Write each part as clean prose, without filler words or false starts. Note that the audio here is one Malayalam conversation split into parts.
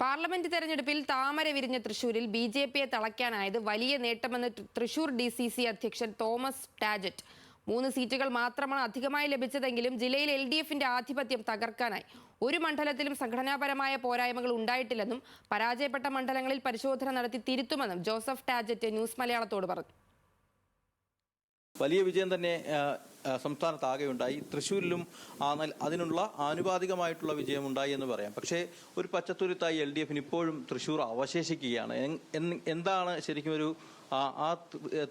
പാർലമെന്റ് തെരഞ്ഞെടുപ്പിൽ താമര വിരിഞ്ഞ തൃശൂരിൽ ബി.ജെ.പിയെ തളയ്ക്കാനായത് വലിയ നേട്ടമെന്ന് തൃശൂർ ഡി.സി.സി അധ്യക്ഷൻ തോമസ് ടാജറ്റ്. 3 സീറ്റുകൾ മാത്രമാണ് അധികമായി ലഭിച്ചതെങ്കിലും ജില്ലയിൽ എൽ.ഡി.എഫിന്റെ ആധിപത്യം തകർക്കാനായി. ഒരു മണ്ഡലത്തിലും സംഘടനാപരമായ പോരായ്മകൾ ഉണ്ടായിട്ടില്ലെന്നും പരാജയപ്പെട്ട മണ്ഡലങ്ങളിൽ പരിശോധന നടത്തി തിരുത്തുമെന്നും ജോസഫ് ടാജറ്റ് ന്യൂസ് മലയാളത്തോട് പറഞ്ഞു. വലിയ വിജയം തന്നെ സംസ്ഥാനത്താകെ ഉണ്ടായി. തൃശ്ശൂരിലും അതിനുള്ള ആനുപാതികമായിട്ടുള്ള വിജയം ഉണ്ടായി എന്ന് പറയാം. പക്ഷേ ഒരു പച്ചത്തുരുത്തായി എൽ.ഡി.എഫിന് ഇപ്പോഴും തൃശ്ശൂർ അവശേഷിക്കുകയാണ്. എന്താണ് ശരിക്കും ആ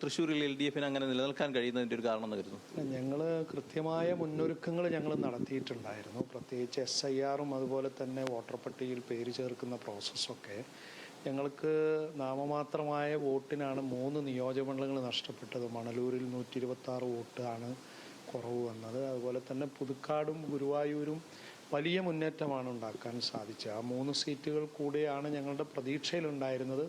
തൃശ്ശൂരിൽ എൽ.ഡി.എഫിന് അങ്ങനെ നിലനിൽക്കാൻ കഴിയുന്നതിൻ്റെ ഒരു കാരണം എന്ന് കരുതുന്നു? ഞങ്ങൾ കൃത്യമായ മുന്നൊരുക്കങ്ങൾ ഞങ്ങൾ നടത്തിയിട്ടുണ്ടായിരുന്നു. പ്രത്യേകിച്ച് SIRും അതുപോലെ തന്നെ വോട്ടർ പട്ടികയിൽ പേര് ചേർക്കുന്ന പ്രോസസ്സൊക്കെ ഞങ്ങൾക്ക് നാമമാത്രമായ വോട്ടിനാണ് 3 നിയോജകമണ്ഡലങ്ങൾ നഷ്ടപ്പെട്ടത്. മണലൂരിൽ 126 വോട്ടാണ് കുറവ് വന്നത്. അതുപോലെ തന്നെ പുതുക്കാടും ഗുരുവായൂരും വലിയ മുന്നേറ്റമാണ് ഉണ്ടാക്കാൻ സാധിച്ചത്. ആ 3 സീറ്റുകൾ കൂടെയാണ് ഞങ്ങളുടെ പ്രതീക്ഷയിലുണ്ടായിരുന്നത്.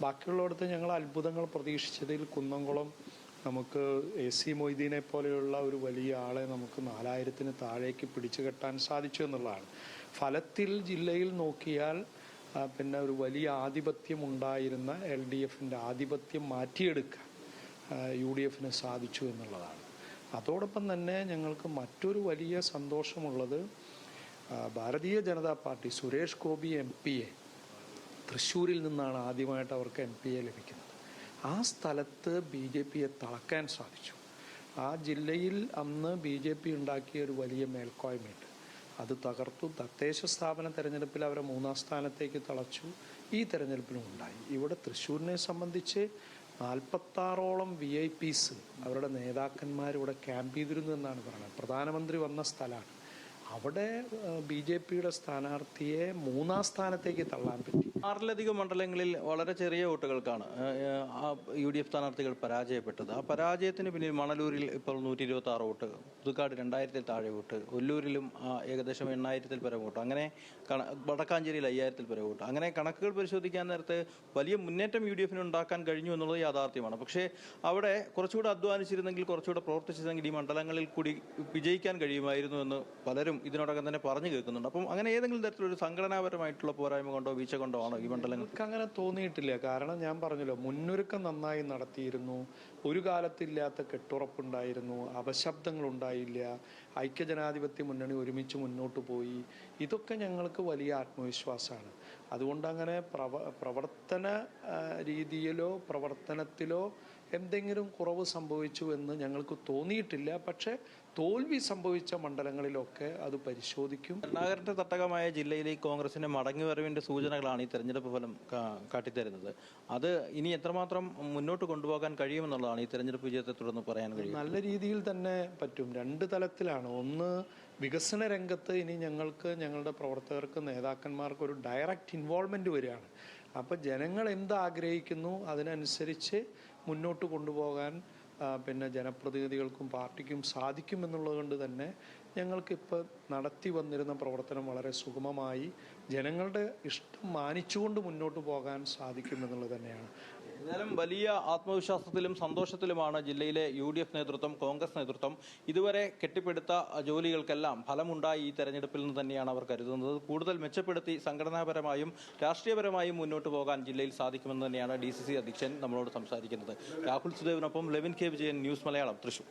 ബാക്കിയുള്ളിടത്ത് ഞങ്ങൾ അത്ഭുതങ്ങൾ പ്രതീക്ഷിച്ചതിൽ കുന്നംകുളം നമുക്ക് AC മൊയ്തീനെ പോലെയുള്ള ഒരു വലിയ ആളെ നമുക്ക് 4000-ന് താഴേക്ക് പിടിച്ചു കെട്ടാൻ സാധിച്ചു എന്നുള്ളതാണ്. ഫലത്തിൽ ജില്ലയിൽ നോക്കിയാൽ പിന്നെ ഒരു വലിയ ആധിപത്യം ഉണ്ടായിരുന്ന LDFിൻ്റെ ആധിപത്യം മാറ്റിയെടുക്കാൻ UDFിന് സാധിച്ചു എന്നുള്ളതാണ്. അതോടൊപ്പം തന്നെ ഞങ്ങൾക്ക് മറ്റൊരു വലിയ സന്തോഷമുള്ളത് ഭാരതീയ ജനതാ പാർട്ടി സുരേഷ് ഗോപി MP-യെ തൃശ്ശൂരിൽ നിന്നാണ് ആദ്യമായിട്ട് അവർക്ക് MP-യെ ലഭിക്കുന്നത്. ആ സ്ഥലത്ത് BJP-യെ തളയ്ക്കാൻ സാധിച്ചു. ആ ജില്ലയിൽ അന്ന് BJP ഉണ്ടാക്കിയ ഒരു വലിയ മേൽക്കോയ്മയുണ്ട്, അത് തകർത്തു. തദ്ദേശ സ്ഥാപന തെരഞ്ഞെടുപ്പിൽ അവരെ 3ാം സ്ഥാനത്തേക്ക് തളച്ചു. ഈ തെരഞ്ഞെടുപ്പിലും ഉണ്ടായി. ഇവിടെ തൃശ്ശൂരിനെ സംബന്ധിച്ച് 46ഓളം VIPs അവരുടെ നേതാക്കന്മാരിവിടെ ക്യാമ്പ് ചെയ്തിരുന്നു എന്നാണ് പറയുന്നത്. പ്രധാനമന്ത്രി വന്ന സ്ഥലമാണ്. അവിടെ BJP-യുടെ സ്ഥാനാർത്ഥിയെ 3ാം സ്ഥാനത്തേക്ക് തള്ളാൻ പറ്റി. 6ലധികം മണ്ഡലങ്ങളിൽ വളരെ ചെറിയ വോട്ടുകൾക്കാണ് UDF സ്ഥാനാർത്ഥികൾ പരാജയപ്പെട്ടത്. ആ പരാജയത്തിന് പിന്നിൽ മണലൂരിൽ ഇപ്പോൾ 126 വോട്ട്, പുതുക്കാട് 2000-ൽ താഴെ വോട്ട്, ഒല്ലൂരിലും ഏകദേശം 8000-ൽ പരം വോട്ട്, അങ്ങനെ വടക്കാഞ്ചേരിയിൽ 5000-ൽ പരം വോട്ട്. അങ്ങനെ കണക്കുകൾ പരിശോധിക്കാൻ നേരത്ത് വലിയ മുന്നേറ്റം UDFിന് ഉണ്ടാക്കാൻ കഴിഞ്ഞു എന്നുള്ളത് യാഥാർത്ഥ്യമാണ്. പക്ഷേ അവിടെ കുറച്ചുകൂടെ അധ്വാനിച്ചിരുന്നെങ്കിൽ, കുറച്ചുകൂടെ പ്രവർത്തിച്ചിരുന്നെങ്കിൽ ഈ മണ്ഡലങ്ങളിൽ കൂടി വിജയിക്കാൻ കഴിയുമായിരുന്നു എന്ന് പലരും ഇതിനോടകം തന്നെ പറഞ്ഞു കേൾക്കുന്നുണ്ട്. അപ്പം അങ്ങനെ ഏതെങ്കിലും തരത്തിലൊരു സംഘടനാപരമായിട്ടുള്ള പോരായ്മ കൊണ്ടോ വീഴ്ച കൊണ്ടോ ആണോ ഈ മണ്ഡലങ്ങൾക്ക്? അങ്ങനെ തോന്നിയിട്ടില്ല. കാരണം ഞാൻ പറഞ്ഞല്ലോ, മുന്നൊരുക്കം നന്നായി നടത്തിയിരുന്നു. ഒരു കാലത്തില്ലാത്ത കെട്ടുറപ്പുണ്ടായിരുന്നു, അപശബ്ദങ്ങൾ ഉണ്ടായില്ല, ഐക്യജനാധിപത്യ മുന്നണി ഒരുമിച്ച് മുന്നോട്ട് പോയി. ഇതൊക്കെ ഞങ്ങൾക്ക് വലിയ ആത്മവിശ്വാസമാണ്. അതുകൊണ്ട് അങ്ങനെ പ്രവർത്തന രീതിയിലോ പ്രവർത്തനത്തിലോ എന്തെങ്കിലും കുറവ് സംഭവിച്ചു എന്ന് ഞങ്ങൾക്ക് തോന്നിയിട്ടില്ല. പക്ഷേ തോൽവി സംഭവിച്ച മണ്ഡലങ്ങളിലൊക്കെ അത് പരിശോധിക്കും. ഭരണാകരന്റെ തട്ടകമായ ജില്ലയിലെ കോൺഗ്രസിന്റെ മടങ്ങിവരവിന്റെ സൂചനകളാണ് ഈ തെരഞ്ഞെടുപ്പ് ഫലം കാട്ടിത്തരുന്നത്. അത് ഇനി എത്രമാത്രം മുന്നോട്ട് കൊണ്ടുപോകാൻ കഴിയുമെന്നുള്ളതാണ് ഈ തെരഞ്ഞെടുപ്പ് വിജയത്തെ തുടർന്ന് പറയാൻ കഴിയും. നല്ല രീതിയിൽ തന്നെ പറ്റും. 2 തലത്തിലാണ്. ഒന്ന്, വികസന രംഗത്ത് ഇനി ഞങ്ങളുടെ പ്രവർത്തകർക്ക് നേതാക്കന്മാർക്ക് ഒരു ഡയറക്റ്റ് ഇൻവോൾവ്മെന്റ് വരികയാണ്. അപ്പോൾ ജനങ്ങൾ എന്താഗ്രഹിക്കുന്നു അതിനനുസരിച്ച് മുന്നോട്ട് കൊണ്ടുപോകാൻ പിന്നെ ജനപ്രതിനിധികൾക്കും പാർട്ടിക്കും സാധിക്കുമെന്നുള്ളത് കൊണ്ട് തന്നെ ഞങ്ങൾക്കിപ്പോൾ നടത്തി വന്നിരുന്ന പ്രവർത്തനം വളരെ സുഗമമായി ജനങ്ങളുടെ ഇഷ്ടം മാനിച്ചുകൊണ്ട് മുന്നോട്ട് പോകാൻ സാധിക്കുമെന്നുള്ളത് തന്നെയാണ്. എന്നാലും വലിയ ആത്മവിശ്വാസത്തിലും സന്തോഷത്തിലുമാണ് ജില്ലയിലെ UDF നേതൃത്വം, കോൺഗ്രസ് നേതൃത്വം. ഇതുവരെ കെട്ടിപ്പടുത്ത ജോലികൾക്കെല്ലാം ഫലമുണ്ടായി ഈ തെരഞ്ഞെടുപ്പിൽ നിന്ന് തന്നെയാണ് അവർ കരുതുന്നത്. കൂടുതൽ മെച്ചപ്പെടുത്തി സംഘടനാപരമായും രാഷ്ട്രീയപരമായും മുന്നോട്ട് പോകാൻ ജില്ലയിൽ സാധിക്കുമെന്ന് തന്നെയാണ് DCC അധ്യക്ഷൻ നമ്മളോട് സംസാരിക്കുന്നത്. രാഹുൽ സുദേവിനൊപ്പം ലെവിൻ കെ വിജയൻ, ന്യൂസ് മലയാളം, തൃശൂർ.